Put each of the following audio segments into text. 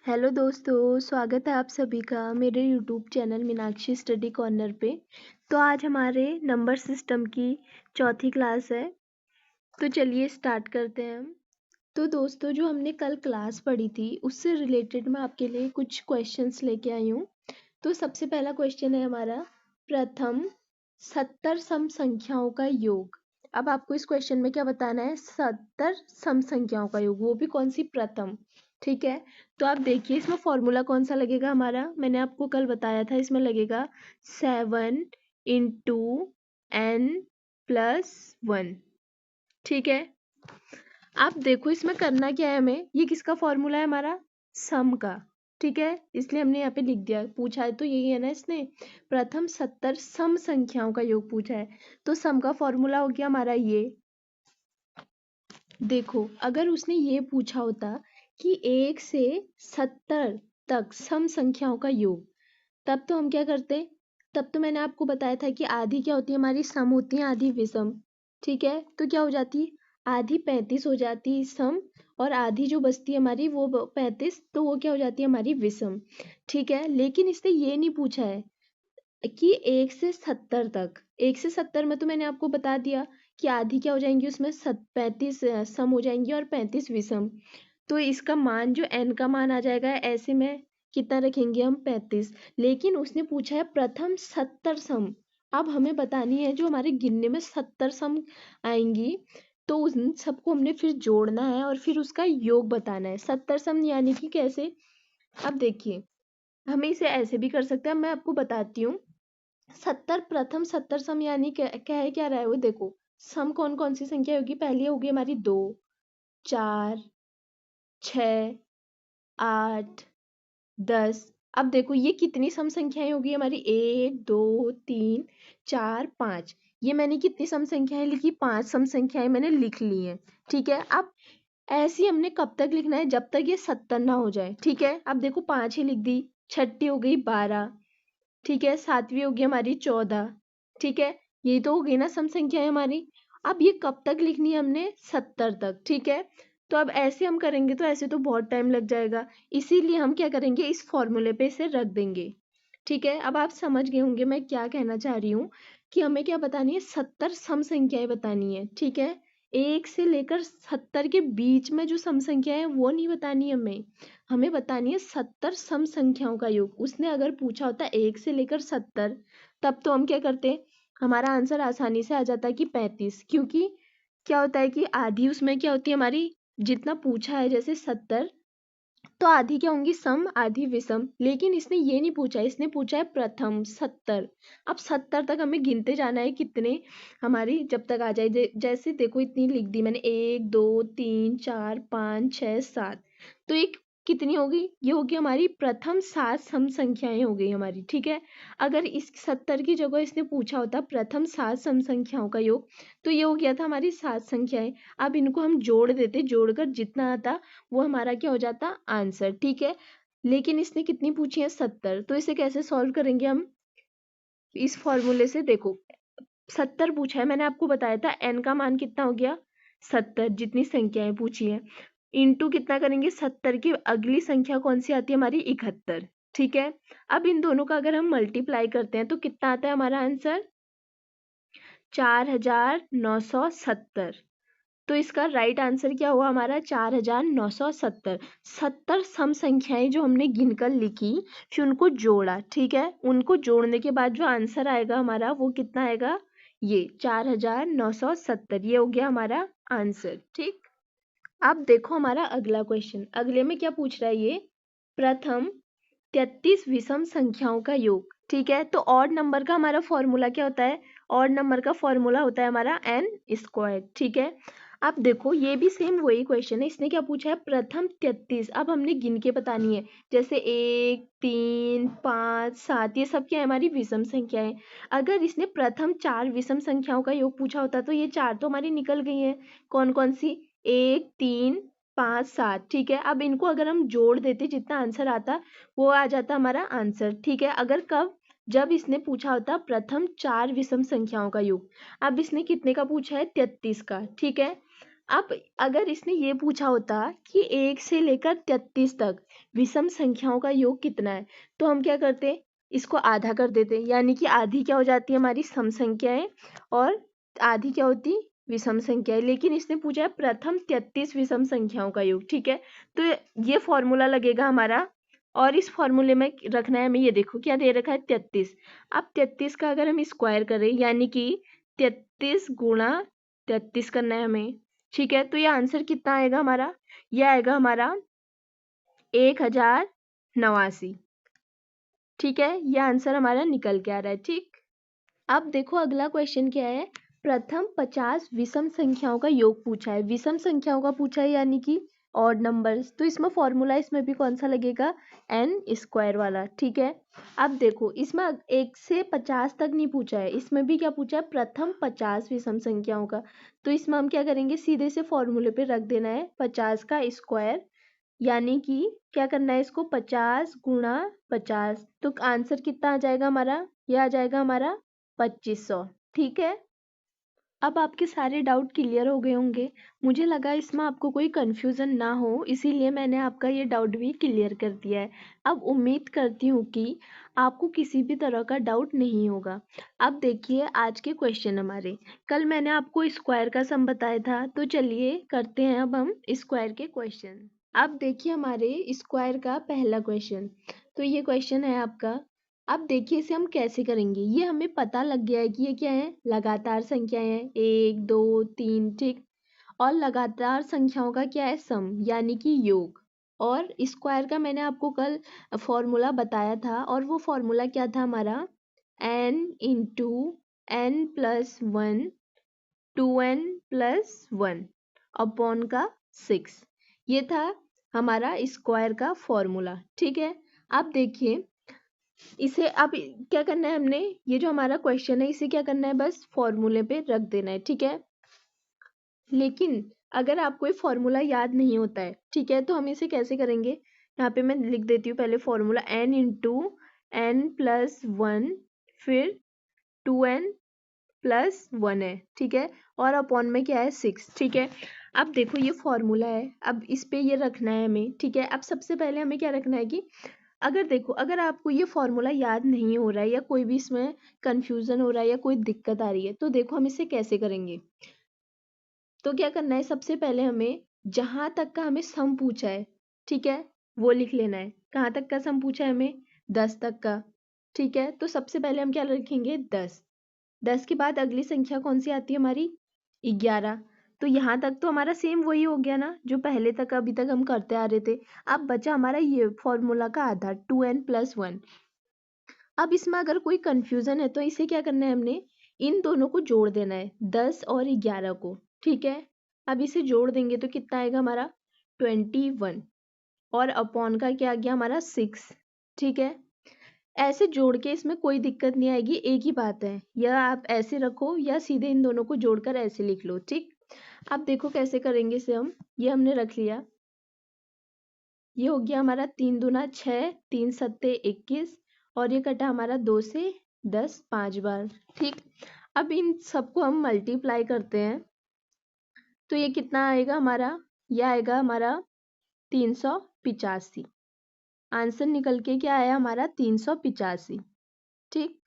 Hello दोस्तों, स्वागत है आप सभी का मेरे YouTube channel Meenakshi study corner पे। तो आज हमारे नंबर सिस्टम की चौथी क्लास है। तो चलिए स्टार्ट करते हैं हम। तो दोस्तों, जो हमने कल क्लास पढ़ी थी उससे रिलेटेड मैं आपके लिए कुछ क्वेश्चंस लेके आई हूँ। तो सबसे पहला क्वेश्चन है हमारा, प्रथम 70 सम संख्याओं का योग। अब आपको इस क्वेश्चन में क्या बताना है? 70 सम संख्याओं का योग, वो भी कौन सी? प्रथम। ठीक है, तो आप देखिए इसमें फॉर्मूला कौन सा लगेगा हमारा। मैंने आपको कल बताया था, इसमें लगेगा 7 इंटू n+1। ठीक है, आप देखो इसमें करना क्या है हमें। ये किसका फॉर्मूला है? हमारा सम का। ठीक है, इसलिए हमने यहाँ पे लिख दिया। पूछा है तो यही है ना, इसने प्रथम 70 सम संख्याओं का योग पूछा है। तो सम का फॉर्मूला हो गया हमारा ये। देखो, अगर उसने ये पूछा होता कि 1 से 70 तक सम संख्याओं का योग, तब तो हम क्या करते? तब तो मैंने आपको बताया था कि आधी क्या होती है हमारी? सम होती है, आधी विषम। ठीक है, तो क्या हो जाती? आधी 35 हो जाती सम, और आधी जो बचती है हमारी वो 35, तो वो क्या हो जाती है हमारी विषम। ठीक है, लेकिन इसने ये नहीं पूछा है कि 1 से 70 तक। 1 से 70 में तो मैंने आपको बता दिया कि आधी क्या हो जाएंगी उसमें? 35 सम हो जाएंगी और 35 विषम। तो इसका मान जो n का मान आ जाएगा, ऐसे में कितना रखेंगे हम? 35। लेकिन उसने पूछा है प्रथम 70 सम। अब हमें बतानी है जो हमारे गिनने में 70 सम आएंगी, तो उन सबको हमने फिर जोड़ना है और फिर उसका योग बताना है। 70 सम यानी कि कैसे? अब देखिए, हमें इसे ऐसे भी कर सकते हैं, मैं आपको बताती हूँ। 70 प्रथम 70 सम यानी क्या है? क्या रहा है वो? देखो, सम कौन कौन सी संख्या होगी? पहली होगी हमारी 2, 4, 6, 8, 10। अब देखो ये कितनी सम संख्याएं होगी हमारी? 1, 2, 3, 4, 5। ये मैंने कितनी सम संख्याएं लिखी? 5 सम संख्याएं मैंने लिख ली हैं। ठीक है, अब ऐसे ही हमने कब तक लिखना है? जब तक ये 70 ना हो जाए। ठीक है, अब देखो 5 ही लिख दी, छठी हो गई 12। ठीक है, सातवीं होगी हमारी 14। ठीक है, ये तो हो गई ना सम संख्याएं हमारी। अब ये कब तक लिखनी है हमने? 70 तक। ठीक है, तो अब ऐसे हम करेंगे तो ऐसे तो बहुत टाइम लग जाएगा, इसीलिए हम क्या करेंगे? इस फॉर्मूले पे इसे रख देंगे। ठीक है, अब आप समझ गए होंगे मैं क्या कहना चाह रही हूँ, कि हमें क्या बतानी है? 70 सम संख्याएं बतानी है। ठीक है, 1 से लेकर 70 के बीच में जो सम संख्या है वो नहीं बतानी है हमें। हमें बतानी है 70 सम संख्याओं का योग। उसने अगर पूछा होता 1 से लेकर 70, तब तो हम क्या करते? हमारा आंसर आसानी से आ जाता कि 35, क्योंकि क्या होता है कि आधी उसमें क्या होती है हमारी? जितना पूछा है जैसे 70, तो आधी क्या होंगी? सम, आधी विषम। लेकिन इसने ये नहीं पूछा, इसने पूछा है प्रथम 70। अब 70 तक हमें गिनते जाना है, कितने हमारी जब तक आ जाए। जैसे देखो इतनी लिख दी मैंने, 1, 2, 3, 4, 5, 6, 7। तो एक कितनी होगी? ये होगी हमारी प्रथम 7 सम संख्याएं हो गई हमारी। ठीक है, अगर इस 70 की जगह इसने पूछा होता प्रथम 7 सम संख्याओं का योग, तो ये हो गया था हमारी 7 संख्याएं। अब इनको हम जोड़ देते, जोड़कर जितना आता वो हमारा क्या हो जाता? आंसर। ठीक है, लेकिन इसने कितनी पूछी है? 70। तो इसे कैसे सॉल्व करेंगे हम? इस फॉर्मूले से। देखो, 70 पूछा है, मैंने आपको बताया था n का मान कितना हो गया? 70, जितनी संख्याएं पूछी है, इंटू कितना करेंगे? 70 की अगली संख्या कौन सी आती है हमारी? 71। ठीक है, अब इन दोनों का अगर हम मल्टीप्लाई करते हैं तो कितना आता है हमारा आंसर? 4970। तो इसका राइट आंसर क्या हुआ हमारा? 4970। 70 सम संख्याएं जो हमने गिनकर लिखी, फिर उनको जोड़ा। ठीक है, उनको जोड़ने के बाद जो आंसर आएगा हमारा वो कितना आएगा? ये 4970। ये हो गया हमारा आंसर। ठीक, अब देखो हमारा अगला क्वेश्चन। अगले में क्या पूछ रहा है ये? प्रथम 33 विषम संख्याओं का योग। ठीक है, तो ऑड नंबर का हमारा फॉर्मूला क्या होता है? ऑड नंबर का फॉर्मूला होता है हमारा n स्क्वायर। ठीक है, अब देखो ये भी सेम वही क्वेश्चन है। इसने क्या पूछा है? प्रथम 33। अब हमने गिन के बतानी है, जैसे 1, 3, 5, 7, ये सब क्या है? हमारी विषम संख्या है। अगर इसने प्रथम 4 विषम संख्याओं का योग पूछा होता तो ये 4 तो हमारी निकल गई हैं। कौन कौन सी? 1, 3, 5, 7। ठीक है, अब इनको अगर हम जोड़ देते, जितना आंसर आता वो आ जाता हमारा आंसर। ठीक है, अगर कब? जब इसने पूछा होता प्रथम 4 विषम संख्याओं का योग। अब इसने कितने का पूछा है? 33 का। ठीक है, अब अगर इसने ये पूछा होता कि 1 से लेकर 33 तक विषम संख्याओं का योग कितना है, तो हम क्या करते, इसको आधा कर देते, यानी कि आधी क्या हो जाती है हमारी सम संख्याएं और आधी क्या होती विषम संख्याएं। लेकिन इसने पूछा है प्रथम 33 विषम संख्याओं का योग, ठीक है। तो ये फॉर्मूला लगेगा हमारा, और इस फॉर्मूले में रखना है हमें, ये देखो क्या दे रखा है 33। अब 33 का अगर हम स्क्वायर करें, यानी कि 33 गुणा 33 करना है हमें, ठीक है। तो ये आंसर कितना आएगा हमारा, ये आएगा हमारा 1089, ठीक है। ये आंसर हमारा निकल के आ रहा है, ठीक। अब देखो अगला क्वेश्चन क्या है, प्रथम 50 विषम संख्याओं का योग पूछा है, विषम संख्याओं का पूछा है यानी कि ऑड नंबर्स। तो इसमें फॉर्मूला इसमें भी कौन सा लगेगा, एन स्क्वायर वाला, ठीक है। अब देखो इसमें 1 से 50 तक नहीं पूछा है, इसमें भी क्या पूछा है प्रथम 50 विषम संख्याओं का। तो इसमें हम क्या करेंगे, सीधे से फॉर्मूले पे रख देना है 50 का स्क्वायर, यानी कि क्या करना है इसको 50 गुणा 50। तो आंसर कितना आ जाएगा हमारा, ये आ जाएगा हमारा 2500, ठीक है। अब आपके सारे डाउट क्लियर हो गए होंगे, मुझे लगा इसमें आपको कोई कंफ्यूजन ना हो, इसीलिए मैंने आपका ये डाउट भी क्लियर कर दिया है। अब उम्मीद करती हूँ कि आपको किसी भी तरह का डाउट नहीं होगा। अब देखिए आज के क्वेश्चन हमारे, कल मैंने आपको स्क्वायर का सम बताया था, तो चलिए करते हैं अब हम स्क्वायर के क्वेश्चन। अब देखिए हमारे स्क्वायर का पहला क्वेश्चन, तो ये क्वेश्चन है आपका। अब देखिए इसे हम कैसे करेंगे, ये हमें पता लग गया है कि ये क्या है, लगातार संख्याएं हैं, 1 2 3, ठीक। और लगातार संख्याओं का क्या है, सम यानी कि योग। और स्क्वायर का मैंने आपको कल फॉर्मूला बताया था, और वो फॉर्मूला क्या था हमारा, n into n plus 1 2n plus 1 upon का 6, ये था हमारा स्क्वायर का फॉर्मूला, ठीक है। अब देखिए इसे अब क्या करना है हमने, ये जो हमारा क्वेश्चन है इसे क्या करना है, बस फॉर्मूले पे रख देना है, ठीक है। लेकिन अगर आपको ये फॉर्मूला याद नहीं होता है, ठीक है, तो हम इसे कैसे करेंगे, यहाँ पे मैं लिख देती हूँ पहले formula, n into n plus 1 फिर 2n प्लस 1 है, ठीक है। और अपॉन में क्या है 6, ठीक है। अब देखो ये फॉर्मूला है, अब इस पे ये रखना है हमें, ठीक है। अब सबसे पहले हमें क्या रखना है कि अगर देखो अगर आपको ये फॉर्मूला याद नहीं हो रहा है, या कोई भी इसमें कंफ्यूजन हो रहा है, या कोई दिक्कत आ रही है, तो देखो हम इसे कैसे करेंगे। तो क्या करना है, सबसे पहले हमें जहां तक का हमें सम पूछा है, ठीक है, वो लिख लेना है। कहाँ तक का सम पूछा है हमें, 10 तक का, ठीक है। तो सबसे पहले हम क्या लिखेंगे, 10। 10 के बाद अगली संख्या कौन सी आती है हमारी, 11। तो यहाँ तक तो हमारा सेम वही हो गया ना, जो पहले तक अभी तक हम करते आ रहे थे। अब बचा हमारा ये फॉर्मूला का आधा, 2n प्लस 1। अब इसमें अगर कोई कंफ्यूजन है तो इसे क्या करना है, हमने इन दोनों को जोड़ देना है, 10 और 11 को, ठीक है। अब इसे जोड़ देंगे तो कितना आएगा हमारा 21, और अपॉन का क्या आ गया हमारा 6, ठीक है। ऐसे जोड़ के इसमें कोई दिक्कत नहीं आएगी, एक ही बात है, या आप ऐसे रखो या सीधे इन दोनों को जोड़कर ऐसे लिख लो, ठीक। अब देखो कैसे करेंगे इसे हम, ये हमने रख लिया, ये हो गया हमारा 3 दूना 6, 3 सत्ते 21, और ये कटा हमारा 2 से 10 5 बार, ठीक। अब इन सबको हम मल्टीप्लाई करते हैं, तो ये कितना आएगा हमारा, ये आएगा हमारा 385। आंसर निकल के क्या आया हमारा 385, ठीक।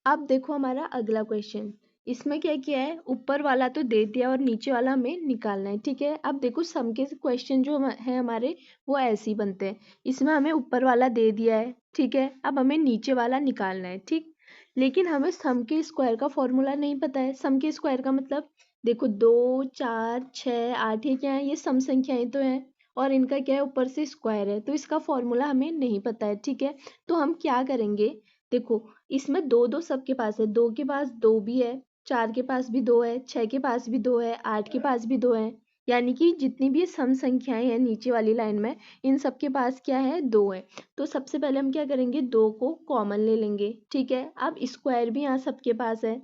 अब देखो हमारा अगला क्वेश्चन, इसमें क्या किया है, ऊपर वाला तो दे दिया और नीचे वाला हमें निकालना है, ठीक है। अब देखो सम के क्वेश्चन जो है हमारे, वो ऐसे ही बनते हैं। इसमें हमें ऊपर वाला दे दिया है, ठीक है, अब हमें नीचे वाला निकालना है, ठीक। लेकिन हमें सम के स्क्वायर का फॉर्मूला नहीं पता है। सम के स्क्वायर का मतलब देखो 2 4 6 8, ये क्या है, ये सम संख्याएं तो हैं, और इनका क्या है ऊपर से स्क्वायर है, तो इसका फॉर्मूला हमें नहीं पता है, ठीक है। तो हम क्या करेंगे, देखो इसमें दो दो सबके पास है, 2 के पास 2 भी है, 4 के पास भी 2 है, 6 के पास भी 2 है, 8 के पास भी 2 है, यानी कि जितनी भी सम संख्याएं हैं नीचे वाली लाइन में, इन सब के पास क्या है 2 है। तो सबसे पहले हम क्या करेंगे, 2 को कॉमन ले लेंगे, ठीक है। अब स्क्वायर भी यहाँ सबके पास है,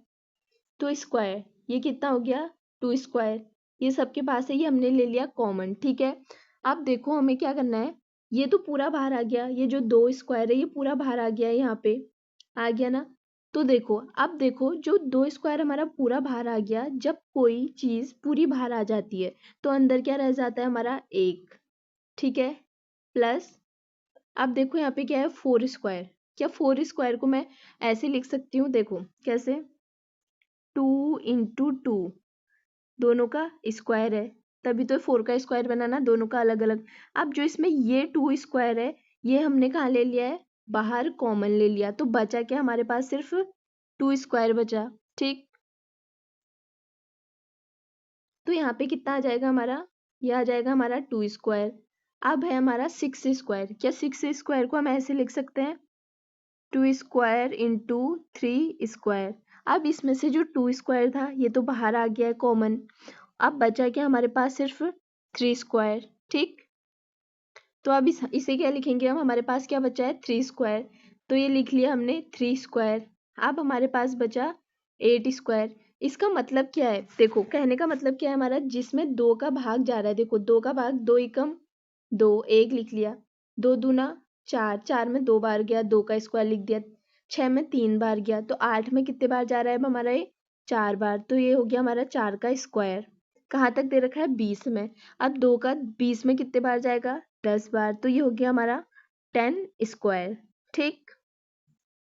तो स्क्वायर ये कितना हो गया 2 स्क्वायर, ये सबके पास है, ये हमने ले लिया कॉमन, ठीक है। अब देखो हमें क्या करना है, ये तो पूरा बाहर आ गया, ये जो 2 स्क्वायर है ये पूरा बाहर आ गया है, यहाँ पे आ गया ना। तो देखो, अब देखो जो 2 स्क्वायर हमारा पूरा बाहर आ गया, जब कोई चीज पूरी बाहर आ जाती है तो अंदर क्या रह जाता है हमारा 1, ठीक है, प्लस अब देखो यहाँ पे क्या है 4 स्क्वायर। क्या 4 स्क्वायर को मैं ऐसे लिख सकती हूँ, देखो कैसे, 2 × 2 दोनों का स्क्वायर है, तभी तो 4 का स्क्वायर बना ना, दोनों का अलग अलग। अब जो इसमें ये 2 स्क्वायर है, ये हमने कहाँ ले लिया है, बाहर कॉमन ले लिया, तो बचा क्या हमारे पास, सिर्फ 2 स्क्वायर बचा, ठीक। तो यहाँ पे कितना आ जाएगा हमारा, ये आ जाएगा हमारा 2 स्क्वायर। अब है हमारा 6 स्क्वायर। क्या 6 स्क्वायर को हम ऐसे लिख सकते हैं, 2 स्क्वायर इंटू 3 स्क्वायर। अब इसमें से जो 2 स्क्वायर था ये तो बाहर आ गया है कॉमन, अब बचा क्या हमारे पास, सिर्फ 3 स्क्वायर, ठीक। तो अब इसे क्या लिखेंगे हम, हमारे पास क्या बचा है 3 स्क्वायर, तो ये लिख लिया हमने 3 स्क्वायर। अब हमारे पास बचा 8 स्क्वायर। इसका मतलब क्या है, देखो कहने का मतलब क्या है हमारा, जिसमें 2 का भाग जा रहा है, देखो 2 का भाग, 2 एकम 2, 1 लिख लिया, 2 दूना 4, 4 में 2 बार गया, 2 का स्क्वायर लिख दिया, 6 में 3 बार गया, तो 8 में कितने बार जा रहा है अब हमारा, ये 4 बार, तो ये हो गया हमारा 4 का स्क्वायर। कहाँ तक दे रखा है, 20 में। अब 2 का 20 में कितने बार जाएगा, 10 बार, तो ये हो गया हमारा 10 स्क्वायर, ठीक।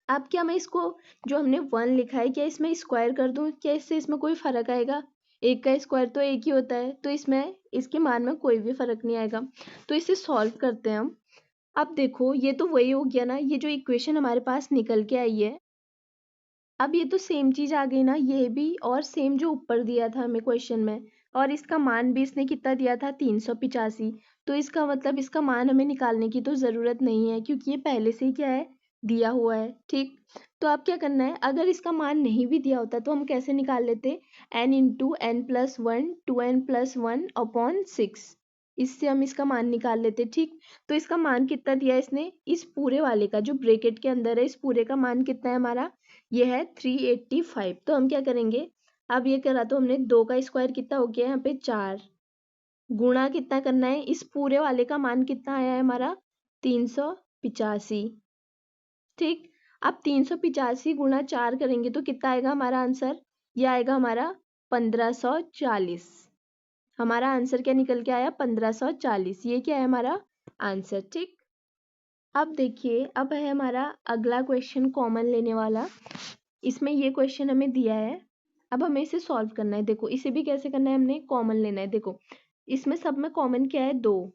अब क्या मैं इसको, जो हमने 1 लिखा है, क्या इसमें स्क्वायर कर दूं, क्या इससे इसमें कोई फर्क आएगा, एक का स्क्वायर तो एक ही होता है, तो इसमें इसके मान में कोई भी फर्क नहीं आएगा। तो इसे सॉल्व करते हैं हम। अब देखो ये तो वही हो गया ना, ये जो इक्वेशन हमारे पास निकल के आई है, अब ये तो सेम चीज आ गई ना, ये भी और सेम जो ऊपर दिया था हमें क्वेश्चन में, और इसका मान भी इसने कितना दिया था, 385। तो इसका मतलब इसका मान हमें निकालने की तो जरूरत नहीं है, क्योंकि ये पहले से ही क्या है, दिया हुआ है, ठीक। तो अब क्या करना है, अगर इसका मान नहीं भी दिया होता तो हम कैसे निकाल लेते, n × n+1 2n+1/6, इससे हम इसका मान निकाल लेते, ठीक। तो इसका मान कितना दिया है इसने, इस पूरे वाले का जो ब्रैकेट के अंदर है, इस पूरे का मान कितना है हमारा, ये है 385। तो हम क्या करेंगे, अब ये करा तो हमने, 2 का स्क्वायर कितना हो गया यहाँ पे 4, गुणा कितना करना है, इस पूरे वाले का मान कितना आया है हमारा, 385, ठीक। अब 385 गुणा 4 करेंगे तो कितना आएगा हमारा आंसर, ये आएगा हमारा 1540। हमारा आंसर क्या निकल के आया, 1540, ये क्या है हमारा आंसर, ठीक। अब देखिए, अब है हमारा अगला क्वेश्चन कॉमन लेने वाला। इसमें ये क्वेश्चन हमें दिया है, अब हमें इसे सॉल्व करना है। देखो इसे भी कैसे करना है, हमने कॉमन लेना है। देखो इसमें सब में कॉमन क्या है, 2,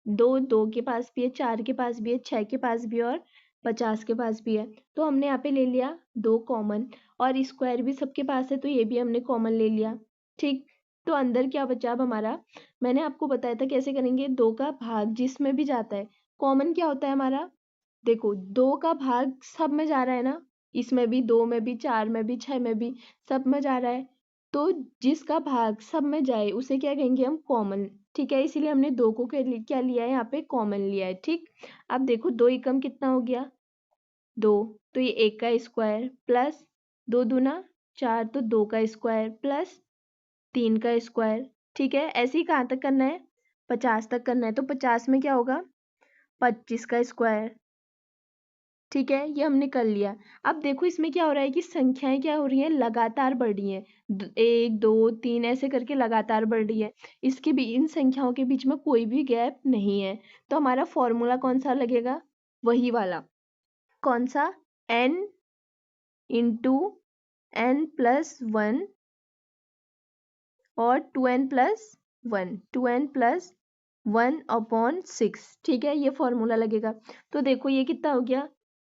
2 2 के पास भी है, 4 के पास भी है, 6 के पास भी है, और 50 के पास भी है। तो हमने यहाँ पे ले लिया 2 कॉमन, और स्क्वायर भी सबके पास है, तो ये भी हमने कॉमन ले लिया, ठीक। तो अंदर क्या बचा अब हमारा, मैंने आपको बताया था कैसे करेंगे, 2 का भाग जिसमें भी जाता है, कॉमन क्या होता है हमारा, देखो 2 का भाग सब में जा रहा है ना, इसमें भी, 2 में भी, 4 में भी, 6 में भी, सब में जा रहा है, तो जिसका भाग सब में जाए उसे क्या कहेंगे हम, कॉमन, ठीक है। इसीलिए हमने 2 को क्या लिया है यहाँ पे, कॉमन लिया है, ठीक। अब देखो 2 एकम कितना हो गया, 2, तो ये 1 का स्क्वायर, प्लस 2 दूना 4, तो 2 का स्क्वायर, प्लस 3 का स्क्वायर, ठीक है। ऐसे ही कहाँ तक करना है, 50 तक करना है, तो 50 में क्या होगा, 25 का स्क्वायर, ठीक है, ये हमने कर लिया। अब देखो इसमें क्या हो रहा है कि संख्याएं क्या हो रही हैं, लगातार बढ़ रही हैं, 1 2 3 ऐसे करके लगातार बढ़ रही है, इसके भी इन संख्याओं के बीच में कोई भी गैप नहीं है। तो हमारा फॉर्मूला कौन सा लगेगा, वही वाला, कौन सा, n × n+1 और 2n+1, 2n+1/6, ठीक है, ये फॉर्मूला लगेगा। तो देखो ये कितना हो गया,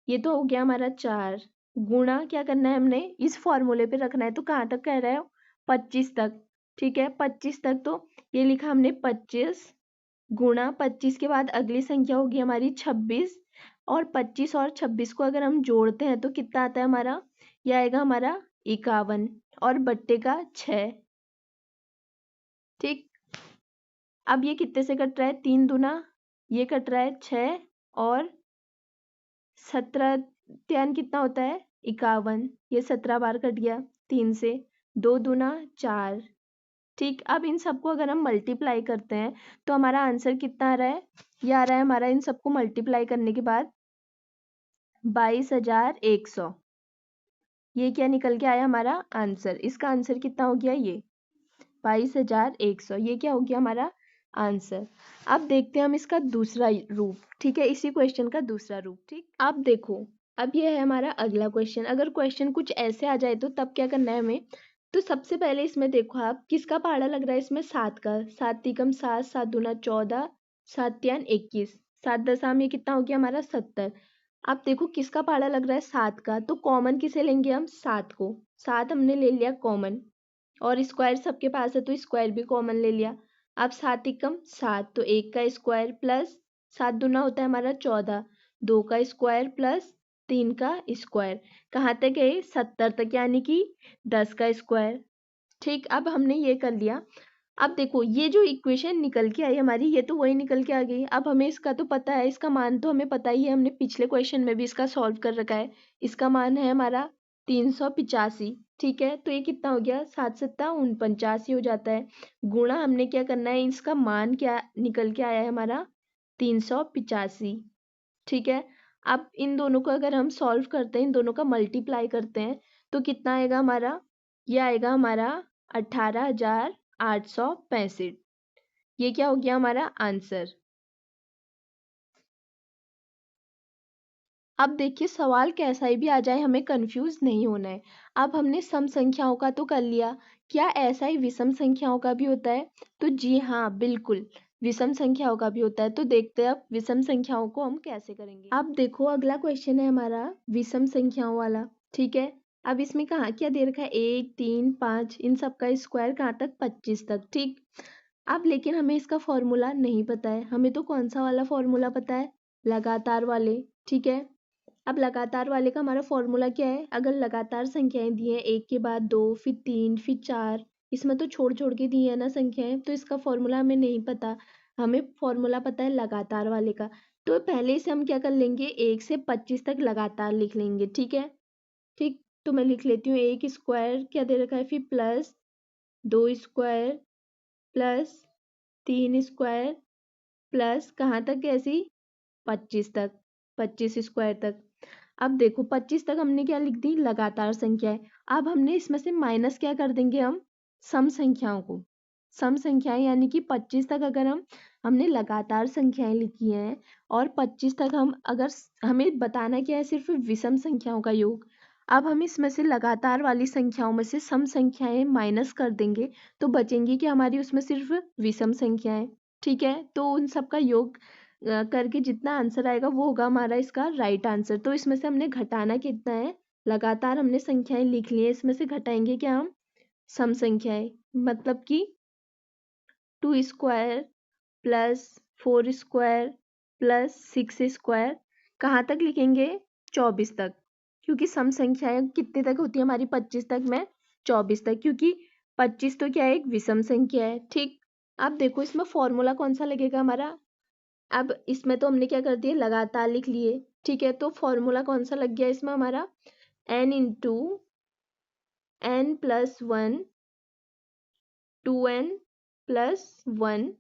ये तो हो गया हमारा 4, गुणा क्या करना है हमने, इस फॉर्मूले पे रखना है, तो कहाँ तक कह रहा है, 25 तक, ठीक है, 25 तक। तो ये लिखा हमने 25 गुणा 25 के बाद अगली संख्या होगी हमारी 26, और 25 और 26 को अगर हम जोड़ते हैं तो कितना आता है हमारा, यह आएगा हमारा 51, और बट्टे का 6, ठीक। अब ये कितने से कट रहा है, 3 दूना, ये कट रहा है 6, और 17 त्यान कितना होता है, 51, ये 17 बार कट गया 3 से, 2 दूना 4, ठीक। अब इन सबको अगर हम मल्टीप्लाई करते हैं तो हमारा आंसर कितना आ रहा है, ये आ रहा है हमारा, इन सबको मल्टीप्लाई करने के बाद 22,100, ये क्या निकल के आया हमारा आंसर। इसका आंसर कितना हो गया, ये 22,100। ये क्या हो गया हमारा आंसर। अब देखते हैं हम इसका दूसरा रूप, ठीक है, इसी क्वेश्चन का दूसरा रूप। ठीक, अब देखो, अब ये है हमारा अगला क्वेश्चन। अगर क्वेश्चन कुछ ऐसे आ जाए तो तब क्या करना है हमें। तो सबसे पहले इसमें देखो आप, किसका पहाड़ा लग रहा है इसमें, 7 का। 7 तिकम 7, 7 दूना 14, 7 त्यान 21, 7 दशम ये कितना हो गया हमारा 70। अब देखो किसका पहाड़ा लग रहा है, 7 का। तो कॉमन किसे लेंगे हम, 7 को। 7 हमने ले लिया कॉमन, और स्क्वायर सबके पास है तो स्क्वायर भी कॉमन ले लिया। अब 7 एकम 7, तो 1 का स्क्वायर प्लस 7 दूना होता है हमारा 14, 2 का स्क्वायर प्लस 3 का स्क्वायर, कहाँ तक गए 70 तक, यानी कि 10 का स्क्वायर। ठीक, अब हमने ये कर लिया। अब देखो ये जो इक्वेशन निकल के आई हमारी, ये तो वही निकल के आ गई। अब हमें इसका तो पता है, इसका मान तो हमें पता ही है, हमने पिछले क्वेश्चन में भी इसका सॉल्व कर रखा है। इसका मान है हमारा 385। ठीक है, तो ये कितना हो गया, 7 सत्ता 49 हो जाता है। गुणा हमने क्या करना है, इसका मान क्या निकल के आया है हमारा 385। ठीक है, अब इन दोनों को अगर हम सॉल्व करते हैं, इन दोनों का मल्टीप्लाई करते हैं, तो कितना आएगा हमारा, ये आएगा हमारा 18,865। ये क्या हो गया हमारा आंसर। अब देखिए सवाल कैसा ही भी आ जाए, हमें कंफ्यूज नहीं होना है। अब हमने सम संख्याओं का तो कर लिया, क्या ऐसा ही विषम संख्याओं का भी होता है। तो जी हाँ बिल्कुल, विषम संख्याओं का भी होता है। तो देखते हैं अब विषम संख्याओं को हम कैसे करेंगे। अब देखो अगला क्वेश्चन है हमारा विषम संख्याओं वाला। ठीक है, अब इसमें कहाँ क्या दे रखा है, 1 3 5, इन सब का स्क्वायर कहाँ तक, 25 तक। ठीक, अब लेकिन हमें इसका फॉर्मूला नहीं पता है। हमें तो कौन सा वाला फॉर्मूला पता है, लगातार वाले। ठीक है, अब लगातार वाले का हमारा फॉर्मूला क्या है, अगर लगातार संख्याएं दी हैं, एक के बाद दो, फिर तीन, फिर चार, इसमें तो छोड़ छोड़ के दी है ना संख्याएं, तो इसका फॉर्मूला हमें नहीं पता। हमें फॉर्मूला पता है लगातार वाले का। तो पहले से हम क्या कर लेंगे, 1 से 25 तक लगातार लिख लेंगे। ठीक है, ठीक, तो मैं लिख लेती हूँ, 1 स्क्वायर क्या दे रखा है, फिर plus 2 square plus 3 square plus कहाँ तक ऐसी 25 तक, 25 स्क्वायर तक। अब देखो 25 तक हमने क्या लिख दी, लगातार संख्या है। अब हमने इसमें से माइनस क्या कर देंगे हम, सम संख्याओं को। सम संख्याएं यानी कि 25 तक अगर हमने लगातार संख्याएं लिखी हैं, और 25 तक हम अगर हमें बताना क्या है, सिर्फ विषम संख्याओं का योग। अब हम इसमें से लगातार वाली संख्याओं में से सम संख्याएं माइनस कर देंगे, तो बचेंगी कि हमारी उसमें सिर्फ विषम संख्याएं। ठीक है, तो उन सब का योग करके जितना आंसर आएगा वो होगा हमारा इसका राइट आंसर। तो इसमें से हमने घटाना कितना है, लगातार हमने संख्याएं लिख ली है, इसमें से घटाएंगे क्या हम, सम संख्याएं। मतलब कि 2 square plus 4 square plus 6 square, कहाँ तक लिखेंगे, 24 तक। क्योंकि सम संख्याएं कितने तक होती है हमारी, 25 तक में 24 तक, क्योंकि 25 तो क्या है, एक विषम संख्या है। ठीक, अब देखो इसमें फॉर्मूला कौन सा लगेगा हमारा। अब इसमें तो हमने क्या कर दिया, लगातार लिख लिए। ठीक है, तो फॉर्मूला कौन सा लग गया इसमें हमारा, n into n plus 1 2n plus 1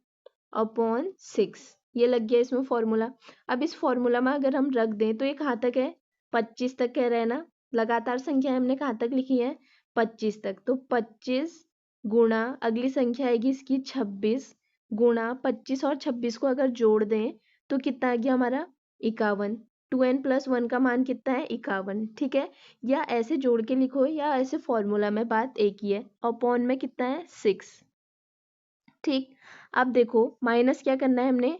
upon 6, ये लग गया इसमें फॉर्मूला। अब इस फॉर्मूला में अगर हम रख दें तो ये कहाँ तक है, 25 तक कह रहे हैं ना। लगातार संख्या हमने कहाँ तक लिखी है, 25 तक। तो 25 गुणा अगली संख्या आएगी इसकी 26, गुणा 25 और 26 को अगर जोड़ दें तो कितना आ गया हमारा 51। 2n प्लस 1 का मान कितना है, 51। ठीक है, या ऐसे जोड़ के लिखो या ऐसे फॉर्मूला में बात एक ही है। अपॉन में कितना है 6। ठीक, अब देखो माइनस क्या करना है हमने,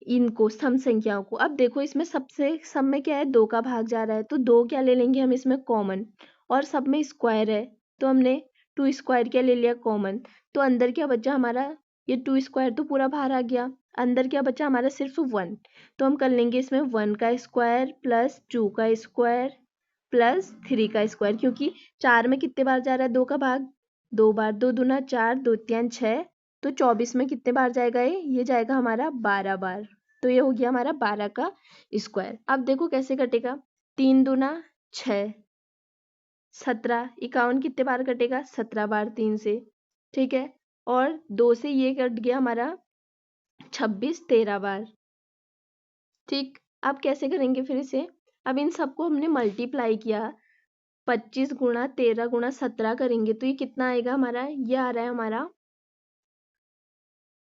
इनको सम संख्याओं को। अब देखो इसमें सबसे सब में क्या है, 2 का भाग जा रहा है, तो 2 क्या ले लेंगे हम इसमें कॉमन, और सब में स्क्वायर है तो हमने 2 स्क्वायर क्या ले लिया कॉमन। तो अंदर क्या बचा हमारा, ये 2 स्क्वायर तो पूरा बाहर आ गया, अंदर क्या बचा हमारा सिर्फ 1। तो हम कर लेंगे इसमें 1 का स्क्वायर प्लस 2 का स्क्वायर प्लस 3 का स्क्वायर, क्योंकि 4 में कितने बार जा रहा है, 2 का भाग 2 बार, 2 दूना 4, 2 तियां 6, तो 24 में कितने बार जाएगा, ये जाएगा हमारा 12 बार। तो ये हो गया हमारा 12 का स्क्वायर। अब देखो कैसे कटेगा, 3 दूना 6, 17, 51 कितने बार कटेगा, 17 बार 3 से। ठीक है, और 2 से ये कट गया हमारा 26, 13 बार। ठीक, अब कैसे करेंगे फिर इसे, अब इन सबको हमने मल्टीप्लाई किया, 25 गुणा 13 गुणा 17 करेंगे तो ये कितना आएगा हमारा, ये आ रहा है हमारा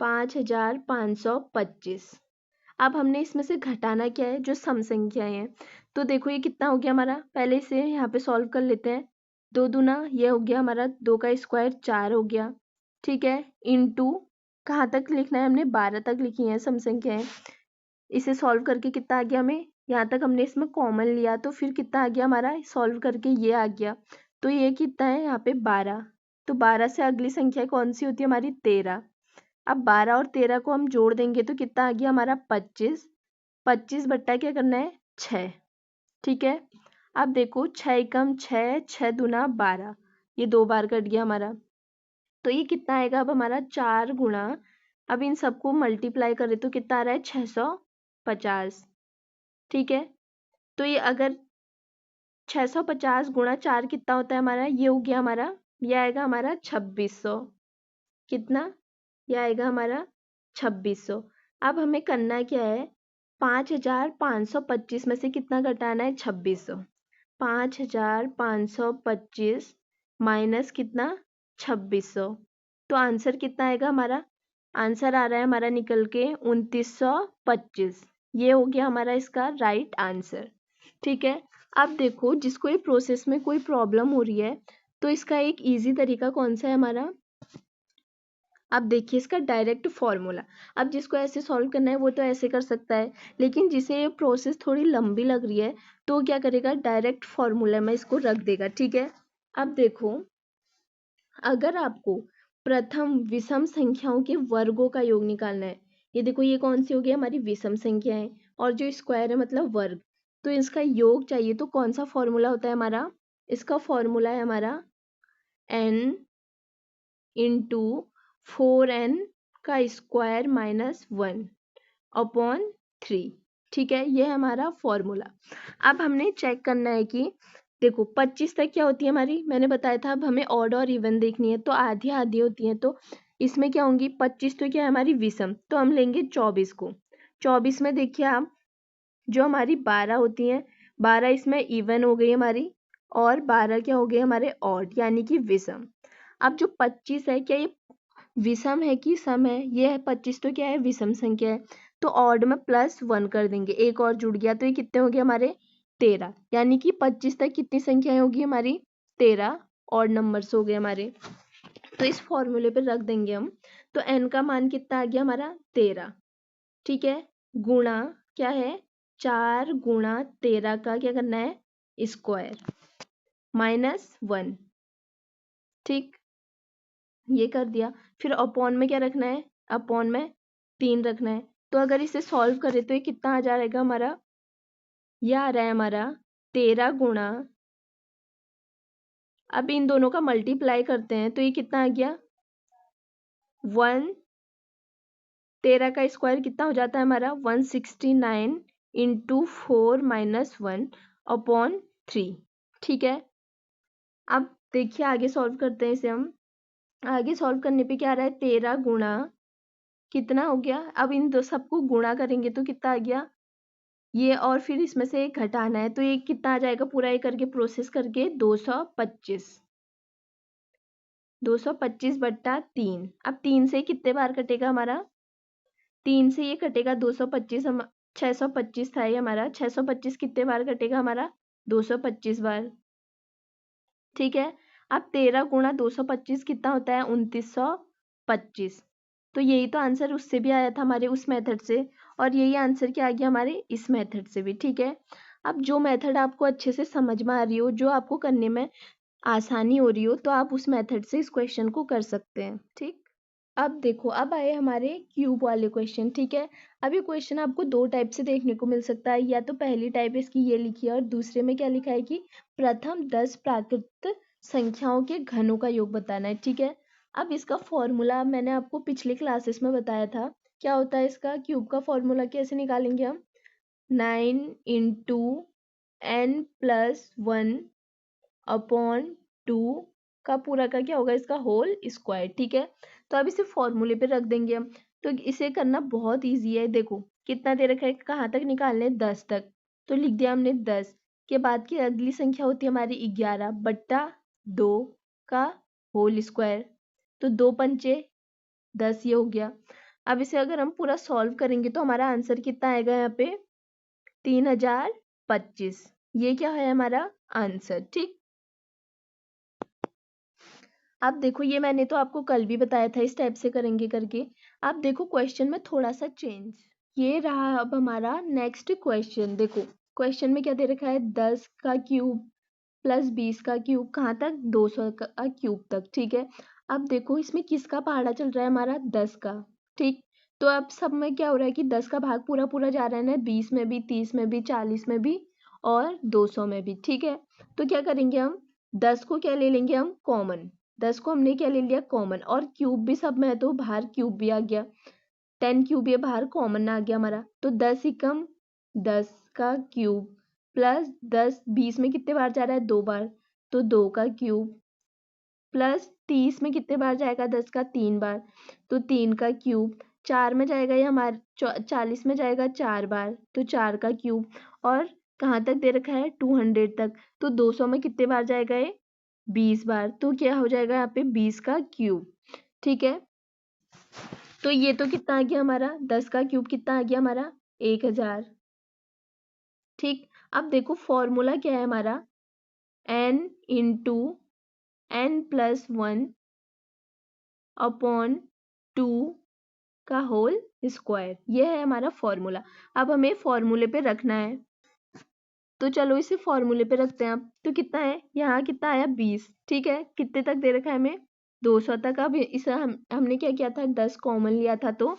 5525। अब हमने इसमें से घटाना क्या है, जो सम संख्याएं हैं। तो देखो ये कितना हो गया हमारा, पहले इसे यहाँ पे सॉल्व कर लेते हैं। 2 दूना ये हो गया हमारा 2 का स्क्वायर 4 हो गया, ठीक है। इनटू कहाँ तक लिखना है, हमने 12 तक लिखी है सम संख्याएं। इसे सॉल्व करके कितना आ गया, हमें यहाँ तक हमने इसमें कॉमन लिया तो फिर कितना आ गया हमारा, सॉल्व करके ये आ गया। तो ये कितना है यहाँ पे 12। तो 12 से अगली संख्या कौन सी होती है हमारी, 13। अब 12 और 13 को हम जोड़ देंगे तो कितना आ गया हमारा 25। 25 बट्टा क्या करना है 6, ठीक है। अब देखो 6 एकम 6, 6 दूना 12, ये 2 बार कट गया हमारा। तो ये कितना आएगा अब हमारा 4 गुणा, अब इन सबको मल्टीप्लाई करें तो कितना आ रहा है 650, ठीक है। तो ये अगर 650 गुणा 4 कितना होता है हमारा, ये हो गया हमारा, ये आएगा हमारा 2600। कितना, ये आएगा हमारा 2600। अब हमें करना क्या है, 5525 में से कितना घटाना है, 2600। 5525 माइनस कितना, 2600। तो आंसर कितना आएगा हमारा, आंसर आ रहा है हमारा निकल के 2925। ये हो गया हमारा इसका राइट आंसर, ठीक है। अब देखो जिसको ये प्रोसेस में कोई प्रॉब्लम हो रही है तो इसका एक इजी तरीका कौन सा है हमारा, अब देखिए इसका डायरेक्ट फॉर्मूला। अब जिसको ऐसे सॉल्व करना है वो तो ऐसे कर सकता है, लेकिन जिसे ये प्रोसेस थोड़ी लंबी लग रही है तो क्या करेगा, डायरेक्ट फॉर्मूला में इसको रख देगा, ठीक है। अब देखो अगर आपको प्रथम विषम संख्याओं के वर्गों का योग निकालना है, ये देखो ये कौन सी हो गई हमारी विषम संख्या है और जो स्क्वायर है मतलब वर्ग, तो इसका योग चाहिए तो कौन सा फॉर्मूला होता है हमारा, इसका फॉर्मूला है हमारा n इंटू 4n का स्क्वायर माइनस 1 अपॉन 3, ठीक है। ये है हमारा फॉर्मूला। अब हमने चेक करना है कि देखो 25 तक क्या होती है हमारी, मैंने बताया था अब हमें ऑड और इवन देखनी है तो आधी आधी होती है। तो इसमें क्या होंगी, 25 तो क्या है हमारी विषम, तो हम लेंगे 24 को। 24 में देखिए आप जो हमारी 12 होती हैं, 12 इसमें इवन हो गई हमारी और 12 क्या हो गए हमारे ऑड यानी कि विषम। अब जो 25 है क्या ये विषम है कि सम है, ये है 25 तो क्या है विषम संख्या है। तो ऑड में +1 कर देंगे, एक और जुड़ गया तो ये कितने हो गए हमारे 13, यानी कि 25 तक कितनी संख्याएं होगी हमारी 13 ऑड नंबर्स हो गए हमारे। तो इस फॉर्मूले पे रख देंगे हम। तो n का मान कितना आ गया हमारा 13, ठीक है। गुणा क्या है 4 गुणा 13 का क्या करना है स्क्वायर -1, ठीक, ये कर दिया। फिर अपॉन में क्या रखना है, अपॉन में 3 रखना है। तो अगर इसे सॉल्व करें तो ये कितना आ जाएगा हमारा, ये आ रहा है हमारा 13 गुणा, अब इन दोनों का मल्टीप्लाई करते हैं तो ये कितना आ गया 1, 13 का स्क्वायर कितना हो जाता है हमारा 169 इंटू 4 माइनस 1 अपॉन 3, ठीक है। अब देखिए आगे सॉल्व करते हैं इसे हम। आगे सॉल्व करने पे क्या आ रहा है 13 गुणा कितना हो गया, अब इन दो सबको गुणा करेंगे तो कितना आ गया ये, और फिर इसमें से एक घटाना है तो ये कितना आ जाएगा, पूरा ये करके प्रोसेस करके 225, 225 बट्टा 3। अब 3 से कितने बार कटेगा हमारा, 3 से ये कटेगा 225, हम 625 था ये हमारा, 625 कितने बार कटेगा हमारा 225 बार, ठीक है। अब 13 गुणा 225 कितना होता है 2925। तो यही तो आंसर उससे भी आया था हमारे उस मेथड से, और यही आंसर क्या आ गया हमारे इस मेथड से भी, ठीक है। अब जो मेथड आपको अच्छे से समझ में आ रही हो, जो आपको करने में आसानी हो रही हो, तो आप उस मेथड से इस क्वेश्चन को कर सकते हैं, ठीक। अब देखो अब आए हमारे क्यूब वाले क्वेश्चन, ठीक है। अब ये क्वेश्चन आपको दो टाइप से देखने को मिल सकता है, या तो पहली टाइप इसकी ये लिखी है और दूसरे में क्या लिखा है कि प्रथम 10 प्राकृत संख्याओं के घनों का योग बताना है, ठीक है। अब इसका फॉर्मूला मैंने आपको पिछले क्लासेस में बताया था, क्या होता है इसका क्यूब का फॉर्मूला, कैसे निकालेंगे हम 9 इंटू n+1 अपॉन 2 का पूरा का क्या होगा इसका होल स्क्वायर, ठीक है। तो अब इसे फॉर्मूले पे रख देंगे हम। तो इसे करना बहुत इजी है, देखो कितना दे रखा है, कहाँ तक निकालने 10 तक, तो लिख दिया हमने 10। के बाद की अगली संख्या होती है हमारी 11/2 का होल स्क्वायर। तो 2 पंचे 10 ये हो गया। अब इसे अगर हम पूरा सॉल्व करेंगे तो हमारा आंसर कितना आएगा यहाँ पे 3025। ये क्या है हमारा आंसर। ठीक, अब देखो ये मैंने तो आपको कल भी बताया था इस टाइप से करेंगे करके। अब देखो क्वेश्चन में थोड़ा सा चेंज ये रहा। अब हमारा नेक्स्ट क्वेश्चन देखो, क्वेश्चन में क्या दे रखा है 10 का क्यूब प्लस 20 का क्यूब कहाँ तक 200 का क्यूब तक। ठीक है, अब देखो इसमें किसका पहाड़ा चल रहा है हमारा 10 का। ठीक, तो अब सब में क्या हो रहा है कि 10 का भाग पूरा पूरा जा रहा है ना, 20 में भी 30 में भी 40 में भी और 200 में भी। ठीक है, तो क्या करेंगे हम 10 को क्या ले लेंगे हम कॉमन। 10 को हमने क्या ले लिया कॉमन, और क्यूब भी सब में है तो बाहर क्यूब भी आ गया, 10 क्यूब ये बाहर कॉमन आ गया हमारा। तो 10 एकम 10 का क्यूब प्लस 10 20 में कितने बार जा रहा है 2 बार, तो 2 का क्यूब प्लस 30 में कितने बार जाएगा 10 का 3 बार, तो 3 का क्यूब। 4 में जाएगा ये हमारे 40 में जाएगा 4 बार, तो 4 का क्यूब। और कहाँ तक दे रखा है 200 तक, तो 200 में कितने बार जाएगा ये 20 बार, तो क्या हो जाएगा यहाँ पे 20 का क्यूब। ठीक है, तो ये तो कितना आ गया हमारा 10 का क्यूब कितना आ गया हमारा 1000। ठीक, अब देखो फॉर्मूला क्या है हमारा n इंटू n+1 अपॉन 2 का होल स्क्वायर, ये है हमारा फॉर्मूला। अब हमें फॉर्मूले पे रखना है, तो चलो इसे फॉर्मूले पे रखते हैं। अब तो कितना है यहाँ कितना आया 20। ठीक है, कितने तक दे रखा है हमें 200 तक। अब इसे हमने क्या किया था 10 कॉमन लिया था, तो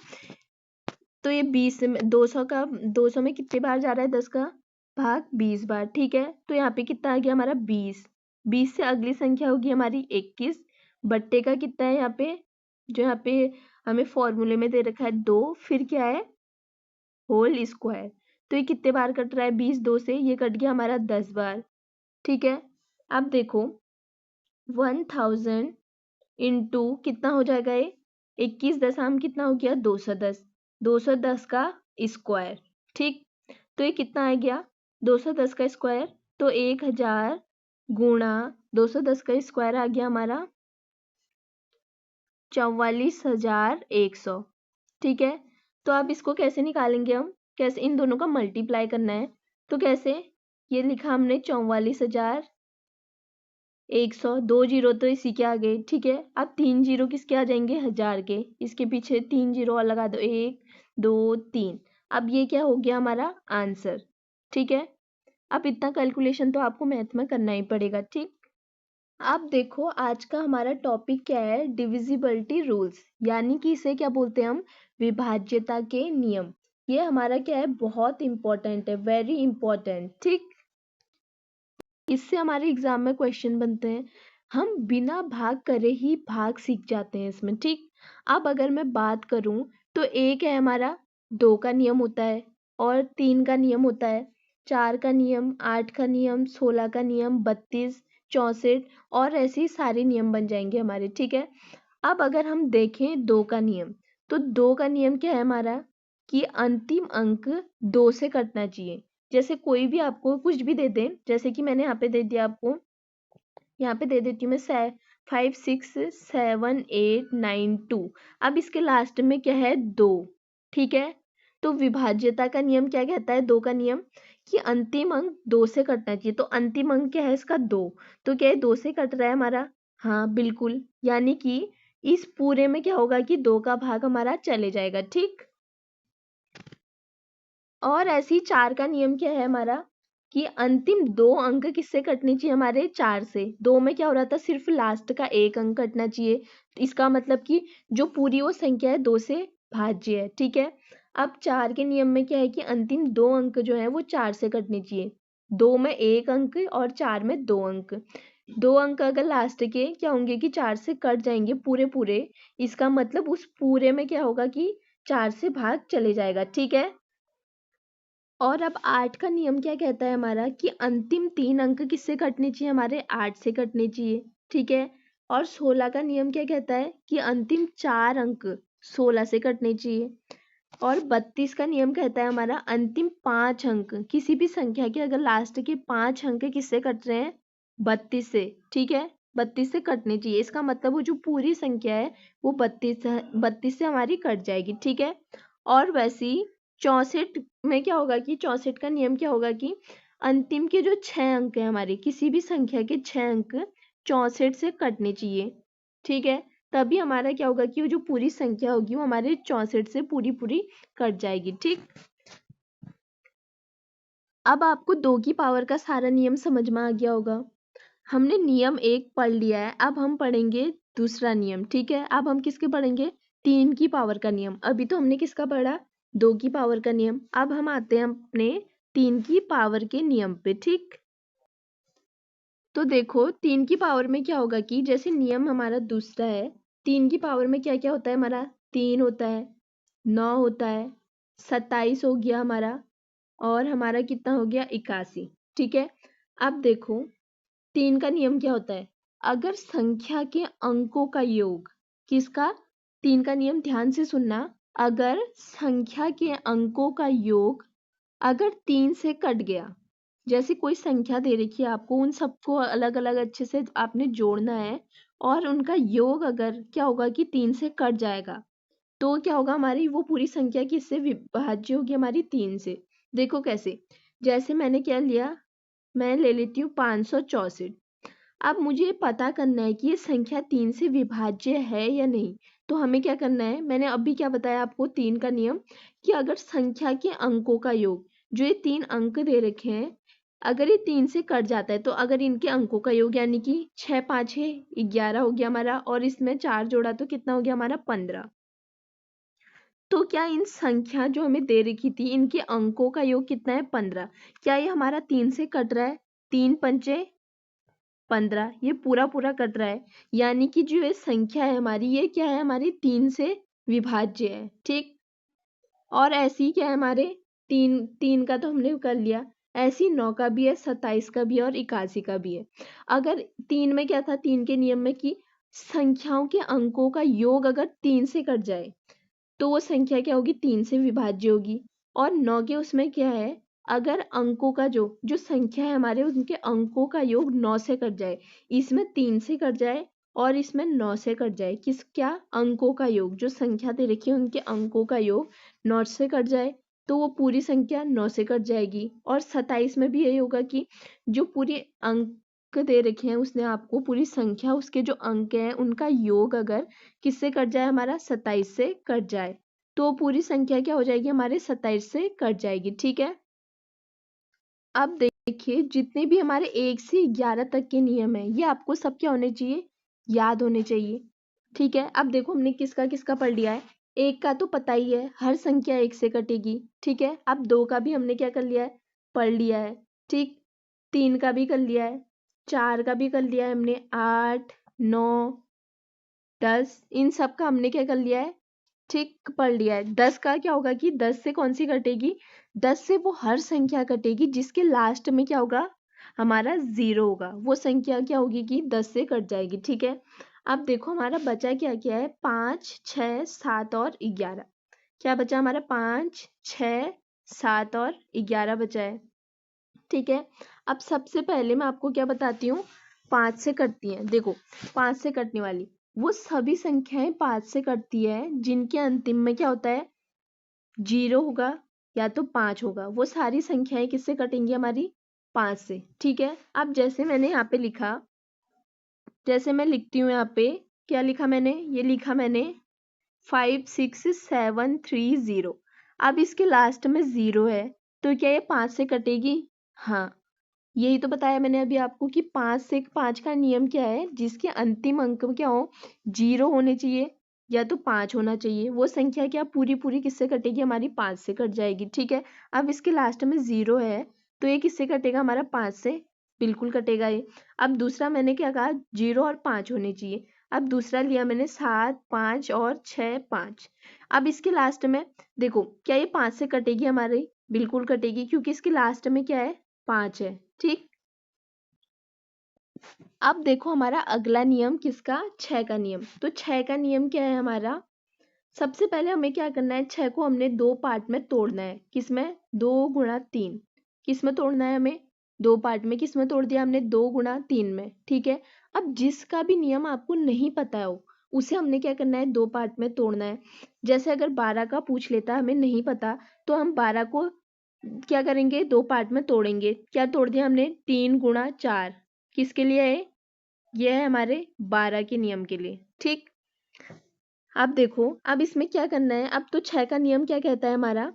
ये 20 में 200 का 200 में कितने बार जा रहा है 10 का भाग 20 बार। ठीक है, तो यहाँ पे कितना आ गया हमारा 20। 20 से अगली संख्या होगी हमारी 21 बट्टे का कितना है यहाँ पे, जो यहाँ पे हमें फॉर्मूले में दे रखा है 2, फिर क्या है होल स्क्वायर। तो ये कितने बार कट रहा है 20 2 से, ये कट गया हमारा 10 बार। ठीक है, अब देखो 1000 इंटू कितना हो जाएगा ये 21 दशम कितना हो गया 210, 210 का स्क्वायर। ठीक, तो ये कितना आ गया 210 का स्क्वायर, तो 1000 गुणा 210 का स्क्वायर आ गया हमारा 44,100। ठीक है, तो अब इसको कैसे निकालेंगे हम, कैसे इन दोनों का मल्टीप्लाई करना है, तो कैसे ये लिखा हमने 44,100, 2 जीरो तो इसी के आ गए। ठीक है, अब 3 जीरो किसके आ जाएंगे 1000 के, इसके पीछे 3 जीरो और लगा दो 1 2 3। अब ये क्या हो गया हमारा आंसर। ठीक है, अब इतना कैलकुलेशन तो आपको मैथ में करना ही पड़ेगा। ठीक, अब देखो आज का हमारा टॉपिक क्या है डिविजिबिलिटी रूल्स, यानी कि इसे क्या बोलते हैं हम विभाज्यता के नियम। ये हमारा क्या है बहुत इंपॉर्टेंट है, वेरी इंपॉर्टेंट। ठीक, इससे हमारे एग्जाम में क्वेश्चन बनते हैं, हम बिना भाग करे ही भाग सीख जाते हैं इसमें। ठीक, अब अगर मैं बात करूं तो एक है हमारा 2 का नियम होता है और 3 का नियम होता है, 4 का नियम, 8 का नियम, 16 का नियम, 32 64 और ऐसे ही सारे नियम बन जाएंगे हमारे। ठीक है, अब अगर हम देखें 2 का नियम, तो 2 का नियम क्या है हमारा कि अंतिम अंक 2 से कटना चाहिए। जैसे कोई भी आपको कुछ भी दे दे, जैसे कि मैंने यहाँ पे दे दिया आपको, यहाँ पे दे देती हूँ मैं 5 6 7 8 9 2। अब इसके लास्ट में क्या है 2। ठीक है, तो विभाज्यता का नियम क्या कहता है 2 का नियम कि अंतिम अंक 2 से कटना चाहिए। तो अंतिम अंक क्या है इसका 2, तो क्या है 2 से कट रहा है हमारा, हाँ बिल्कुल, यानी कि इस पूरे में क्या होगा कि 2 का भाग हमारा चले जाएगा। ठीक, और ऐसे ही 4 का नियम क्या है हमारा कि अंतिम 2 अंक किससे कटने चाहिए हमारे 4 से। 2 में क्या हो रहा था सिर्फ लास्ट का 1 अंक कटना चाहिए, इसका मतलब कि जो पूरी वो संख्या है 2 से भाज्य है। ठीक है, अब 4 के नियम में क्या है कि अंतिम 2 अंक जो है वो 4 से कटने चाहिए, 2 में 1 अंक और 4 में 2 अंक। 2 अंक अगर लास्ट के क्या होंगे कि 4 से कट जाएंगे पूरे पूरे, इसका मतलब उस पूरे में क्या होगा कि 4 से भाग चले जाएगा। ठीक है, और अब 8 का नियम क्या कहता है हमारा कि अंतिम 3 अंक किससे कटने चाहिए हमारे 8 से कटने चाहिए। ठीक है, और 16 का नियम क्या कहता है कि अंतिम 4 अंक 16 से कटने चाहिए। और 32 का नियम कहता है हमारा अंतिम 5 अंक किसी भी संख्या के अगर लास्ट के 5 अंक किससे कट रहे हैं, 32 से। ठीक है, 32 से कटने चाहिए, इसका मतलब वो जो पूरी संख्या है वो 32 से हमारी कट जाएगी। ठीक है, और वैसे ही 64 में क्या होगा कि 64 का नियम क्या होगा कि अंतिम के जो 6 अंक है हमारे किसी भी संख्या के 6 अंक 64 से कटने चाहिए। ठीक है, तभी हमारा क्या होगा कि वो जो पूरी संख्या होगी वो हमारे 64 से पूरी पूरी कट जाएगी। ठीक, अब आपको 2 की पावर का सारा नियम समझ में आ गया होगा। हमने नियम 1 पढ़ लिया है, अब हम पढ़ेंगे दूसरा नियम। ठीक है, अब हम किसके पढ़ेंगे, 3 की पावर का नियम। अभी तो हमने किसका पढ़ा, 2 की पावर का नियम। अब हम आते हैं अपने 3 की पावर के नियम पे। ठीक, तो देखो 3 की पावर में क्या होगा कि जैसे नियम हमारा दूसरा है, 3 की पावर में क्या क्या होता है हमारा, 3 होता है, 9 होता है, 27 हो गया हमारा, और हमारा कितना हो गया, 81। ठीक है, अब देखो 3 का नियम क्या होता है, अगर संख्या के अंकों का योग, किसका, 3 का नियम ध्यान से सुनना, अगर संख्या के अंकों का योग अगर 3 से कट गया, जैसे कोई संख्या दे रखी है आपको, उन सबको अलग अलग अच्छे से आपने जोड़ना है, और उनका योग अगर क्या होगा कि 3 से कट जाएगा, तो क्या होगा, हमारी वो पूरी संख्या किससे विभाज्य होगी, हमारी 3 से। देखो कैसे, जैसे मैंने क्या लिया, मैं ले लेती हूँ 564। अब मुझे पता करना है कि ये संख्या 3 से विभाज्य है या नहीं। तो हमें क्या करना है, मैंने अभी क्या बताया आपको, 3 का नियम, कि अगर संख्या के अंकों का योग, जो ये 3 अंक दे रखे हैं, अगर ये 3 से कट जाता है, तो अगर इनके अंकों का योग यानी कि 6 5 है 11 हो गया हमारा, और इसमें 4 जोड़ा तो कितना हो गया हमारा, 15। तो क्या इन संख्या जो हमें दे रखी थी, इनके अंकों का योग कितना है, 15। क्या ये हमारा 3 से कट रहा है, 3 पंचे 15, ये पूरा पूरा कट रहा है, यानी कि जो ये संख्या है हमारी, ये क्या है, हमारी 3 से विभाज्य है। ठीक, और ऐसी क्या है हमारे, 3 का तो हमने कर लिया, ऐसी 9 का भी है, 27 का भी है, और 81 का भी है। अगर 3 में क्या था, 3 के नियम में कि संख्याओं के अंकों का योग अगर 3 से कट जाए, तो वो संख्या क्या होगी, 3 से विभाज्य होगी। और 9 के उसमें क्या है, अगर अंकों का जो जो संख्या है हमारे, उनके अंकों का योग 9 से कट जाए, इसमें 3 से कट जाए और इसमें 9 से कट जाए, किस क्या, अंकों का योग, जो संख्या दे रखी है उनके अंकों का योग 9 से कट जाए, तो वो पूरी संख्या 9 से कट जाएगी। और 27 में भी यही होगा कि जो पूरी अंक दे रखे हैं उसने आपको, पूरी संख्या उसके जो अंक हैं उनका योग अगर किससे कट जाए, हमारा 27 से कट जाए, तो पूरी संख्या क्या हो जाएगी, हमारे 27 से कट जाएगी। ठीक है, अब देखिए जितने भी हमारे 1 से 11 तक के नियम है, ये आपको सब क्या होने चाहिए, याद होने चाहिए। ठीक है, अब देखो हमने किसका किसका पढ़ लिया है, 1 का तो पता ही है, हर संख्या 1 से कटेगी। ठीक है, अब 2 का भी हमने क्या कर लिया है, पढ़ लिया है। ठीक, 3 का भी कर लिया है, 4 का भी कर लिया है हमने, 8 9 10, इन सब का हमने क्या कर लिया है, ठीक पढ़ लिया है। 10 का क्या होगा कि 10 से कौन सी कटेगी, 10 से वो हर संख्या कटेगी जिसके लास्ट में क्या होगा, हमारा 0 होगा, वो संख्या क्या होगी कि 10 से कट जाएगी। ठीक है, अब देखो हमारा बचा क्या क्या है, 5 6 7 और 11। क्या बचा हमारा, 5 6 7 और 11 बचा है। ठीक है, अब सबसे पहले मैं आपको क्या बताती हूँ, 5 से कटती हैं। देखो 5 से कटने वाली वो सभी संख्याएं 5 से कटती है जिनके अंतिम में क्या होता है, 0 होगा या तो 5 होगा, वो सारी संख्याएं किससे कटेंगी, हमारी 5 से। ठीक है, अब जैसे मैंने यहाँ पे लिखा, जैसे मैं लिखती हूँ यहाँ पे, क्या लिखा मैंने, ये लिखा मैंने 56730। अब इसके लास्ट में 0 है, तो क्या ये 5 से कटेगी, हाँ, यही तो बताया मैंने अभी आपको कि 5 का नियम क्या है, जिसके अंतिम अंक क्या हो, 0 होने चाहिए या तो 5 होना चाहिए, वो संख्या क्या पूरी पूरी किससे कटेगी, हमारी 5 से कट जाएगी। ठीक है, अब इसके लास्ट में 0 है, तो ये किससे कटेगा, हमारा 5 से बिल्कुल कटेगा ये। अब दूसरा मैंने क्या कहा, 0 और 5 होने चाहिए। अब दूसरा लिया मैंने 7 5 और 6 5। अब इसके लास्ट में देखो, क्या ये 5 से कटेगी हमारी, बिल्कुल कटेगी, क्योंकि इसके लास्ट में क्या है, 5 है। ठीक, अब देखो हमारा अगला नियम किसका, 6 का नियम। तो 6 का नियम क्या है हमारा, सबसे पहले हमें क्या करना है, 6 को हमने 2 पार्ट में तोड़ना है। किसमें? 2 गुणा 3। किसमें तोड़ना है हमें? 2 पार्ट में। किसमें तोड़ दिया हमने? 2 गुणा 3 में। ठीक है। अब जिसका भी नियम आपको नहीं पता हो उसे हमने क्या करना है, 2 पार्ट में तोड़ना है। जैसे अगर 12 का पूछ लेता, हमें नहीं पता, तो हम 12 को क्या करेंगे, 2 पार्ट में तोड़ेंगे। क्या तोड़ दिया हमने? 3 गुणा 4। किसके लिए है? यह है हमारे 12 के नियम के लिए। ठीक। अब देखो, अब इसमें क्या करना है। अब तो 6 का नियम क्या कहता है हमारा,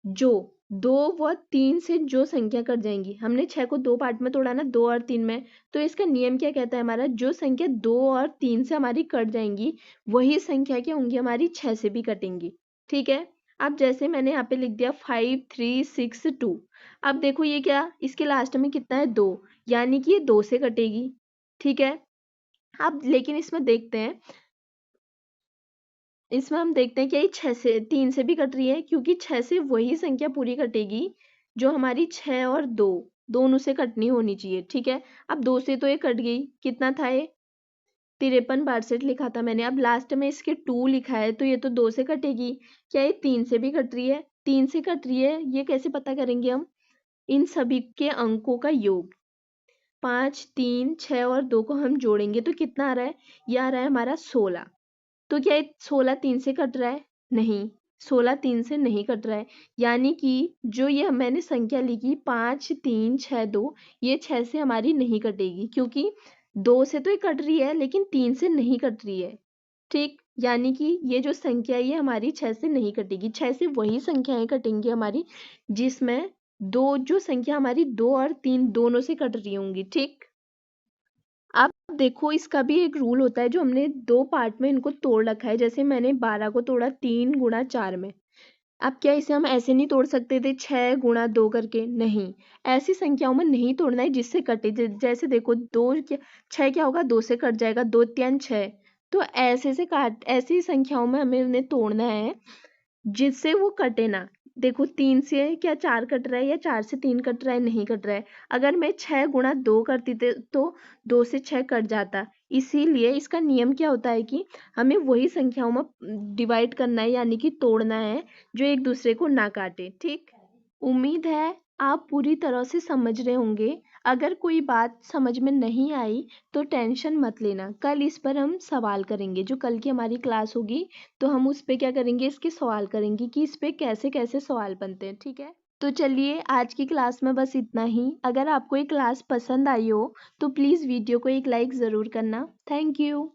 जो 2 व 3 से जो संख्या कट जाएंगी, हमने 6 को 2 पार्ट में तोड़ा ना, 2 और 3 में, तो इसका नियम क्या कहता है हमारा, जो संख्या 2 और 3 से हमारी कट जाएंगी वही संख्या क्या होंगी, हमारी 6 से भी कटेंगी। ठीक है। अब जैसे मैंने यहाँ पे लिख दिया 5 3 6 2। अब देखो ये क्या, इसके लास्ट में कितना है, 2, यानी कि ये 2 से कटेगी। ठीक है। अब लेकिन इसमें देखते हैं, इसमें हम देखते हैं कि ये 6 से 3 से भी कट रही है, क्योंकि 6 से वही संख्या पूरी कटेगी जो हमारी 6 और 2 दोनों से कटनी होनी चाहिए। ठीक है। अब 2 से तो ये कट गई, कितना था ये, 53 62 लिखा था मैंने। अब लास्ट में इसके 2 लिखा है, तो ये तो 2 से कटेगी। क्या ये 3 से भी कट रही है? 3 से कट रही है, ये कैसे पता करेंगे हम, इन सभी के अंकों का योग, 5 3 6 और 2 को हम जोड़ेंगे तो कितना आ रहा है, ये आ रहा है हमारा 16। तो क्या ये 16 3 से कट रहा है? नहीं, 16 3 से नहीं कट रहा है। यानी कि जो ये मैंने संख्या लिखी 5 3 6 2, ये 6 से हमारी नहीं कटेगी, क्योंकि 2 से तो ये कट रही है लेकिन 3 से नहीं कट रही है। ठीक। यानी कि ये जो संख्या है ये हमारी 6 से नहीं कटेगी। 6 से वही संख्याएं कटेंगी हमारी जिसमें दो, जो संख्या हमारी 2 और 3 दोनों से कट रही होंगी। ठीक। अब देखो, इसका भी एक रूल होता है, जो हमने 2 पार्ट में इनको तोड़ रखा है। जैसे मैंने 12 को तोड़ा 3 गुणा 4 में। अब क्या इसे हम ऐसे नहीं तोड़ सकते थे 6 गुणा 2 करके? नहीं, ऐसी संख्याओं में नहीं तोड़ना है जिससे कटे। जैसे देखो, 2 क्या, 6 क्या होगा, 2 से कट जाएगा, 2 3 6। तो ऐसे से काट, ऐसी संख्याओं में हमें उन्हें तोड़ना है जिससे वो कटे ना। देखो, 3 से क्या 4 कट रहा है, या 4 से 3 कट रहा है? नहीं कट रहा है। अगर मैं 6 गुणा 2 करती तो 2 से 6 कट जाता। इसीलिए इसका नियम क्या होता है कि हमें वही संख्याओं में डिवाइड करना है, यानी कि तोड़ना है, जो एक दूसरे को ना काटे। ठीक। उम्मीद है आप पूरी तरह से समझ रहे होंगे। अगर कोई बात समझ में नहीं आई तो टेंशन मत लेना, कल इस पर हम सवाल करेंगे। जो कल की हमारी क्लास होगी तो हम उस पे क्या करेंगे, इसके सवाल करेंगे कि इस पे कैसे कैसे सवाल बनते हैं। ठीक है। तो चलिए, आज की क्लास में बस इतना ही। अगर आपको ये क्लास पसंद आई हो तो प्लीज़ वीडियो को एक लाइक ज़रूर करना। Thank you.